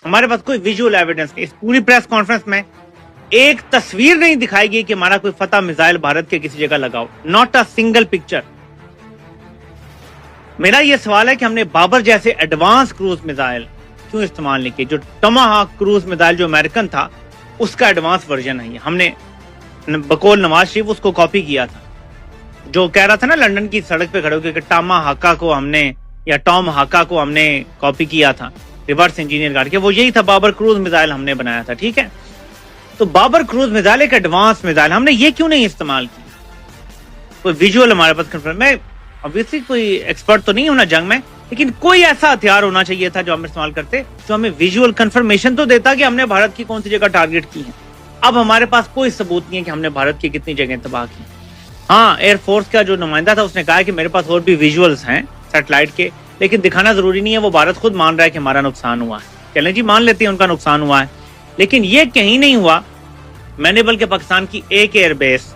ہمارے پاس کوئی visual evidence نہیں. اس پوری پریس کانفرنس میں ایک تصویر نہیں دکھائی گئی کہ ہمارا کوئی فتح میزائل بھارت کے کسی جگہ لگاؤ. Not a single picture. میرا یہ سوال ہے کہ ہم نے بابر جیسے ایڈوانس کروز میزائل کیوں استعمال نہیں کیے؟ جو ٹماہاک کروز میزائل جو امریکن تھا اس کا ایڈوانس ورژن ہے. ہم نے بقول نواز شریف اس کو کاپی کیا تھا. جو کہہ رہا تھا نا لنڈن کی سڑک پہ کھڑے ہو کے کہ ٹاما ہاکا کو ہم نے یا ٹام ہاکا کو ہم نے کاپی کیا تھا ریورس انجینئر کر کے، وہ یہی تھا. بابر کروز میزائل ہم نے بنایا تھا. ٹھیک ہے، تو بابر کروز میزائل ایک ایڈوانس میزائل، ہم نے یہ کیوں نہیں استعمال کی؟ کوئی ویژول ہمارے پاس کنفرم. میں obviously کوئی ایکسپرٹ تو نہیں ہونا جنگ میں، لیکن کوئی ایسا ہتھیار ہونا چاہیے تھا جو ہم استعمال کرتے جو ہمیں ویژول کنفرمیشن تو دیتا کہ ہم نے بھارت کی کون سی جگہ ٹارگٹ کی ہے. اب ہمارے پاس کوئی ثبوت نہیں ہے کہ ہم نے بھارت کی کتنی جگہیں تباہ کی. ہاں، ایئر فورس کا جو نمائندہ تھا اس نے کہا کہ میرے پاس اور بھی ویژولز ہیں سیٹلائٹ کے، لیکن دکھانا ضروری نہیں ہے. وہ بھارت خود مان رہا ہے کہ ہمارا نقصان ہوا ہے. چلیں جی، مان لیتے ہیں ان کا نقصان ہوا ہے، لیکن یہ کہیں نہیں ہوا. میں نے بلکہ پاکستان کی ایک ایئر بیس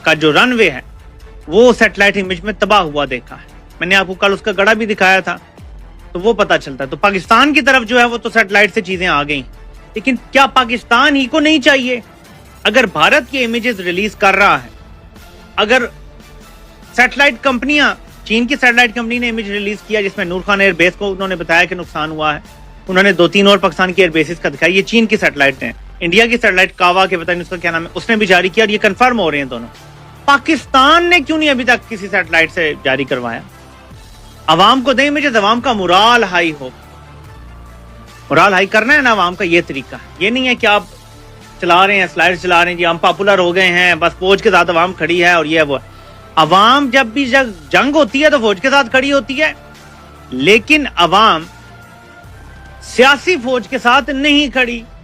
کا جو رن وے ہے وہ سیٹلائٹ امیج میں تباہ ہوا دیکھا ہے. میں نے آپ کو کل اس کا گڑا بھی دکھایا تھا، تو وہ پتہ چلتا ہے. تو پاکستان کی طرف جو ہے وہ تو سیٹلائٹ سے چیزیں آ گئی، لیکن کیا پاکستان ہی کو نہیں چاہیے؟ اگر بھارت کے امیجز ریلیز کر رہا ہے، اگر سیٹلائٹ کمپنیاں، چین کی سیٹلائٹ کمپنی نے امیج ریلیز کیا جس میں نور خان ایئر بیس کو انہوں نے بتایا کہ نقصان ہوا ہے، انہوں نے 2-3 اور پاکستان کی ایئر بیسز کا دکھایا. یہ چین کی سیٹلائٹ ہیں. انڈیا کی سیٹلائٹ کاوا کے پتہ نہیں اس کا کیا نام ہے، اس نے بھی جاری کیا اور یہ کنفرم ہو رہے ہیں دونوں. پاکستان نے کیوں نہیں ابھی تک کسی سیٹلائٹ سے جاری کروایا؟ عوام کو دیں امیجز، عوام کا morale ہائی ہو. morale ہائی کرنا ہے نا عوام کا، یہ طریقہ ہے. یہ نہیں ہے کہ آپ چلا رہے ہیں سلائڈ چلا رہے ہیں جی ہم پاپولر ہو گئے ہیں بس فوج کے ساتھ عوام کھڑی ہے اور یہ وہ. عوام جب بھی جنگ ہوتی ہے تو فوج کے ساتھ کھڑی ہوتی ہے، لیکن عوام سیاسی فوج کے ساتھ نہیں کھڑی.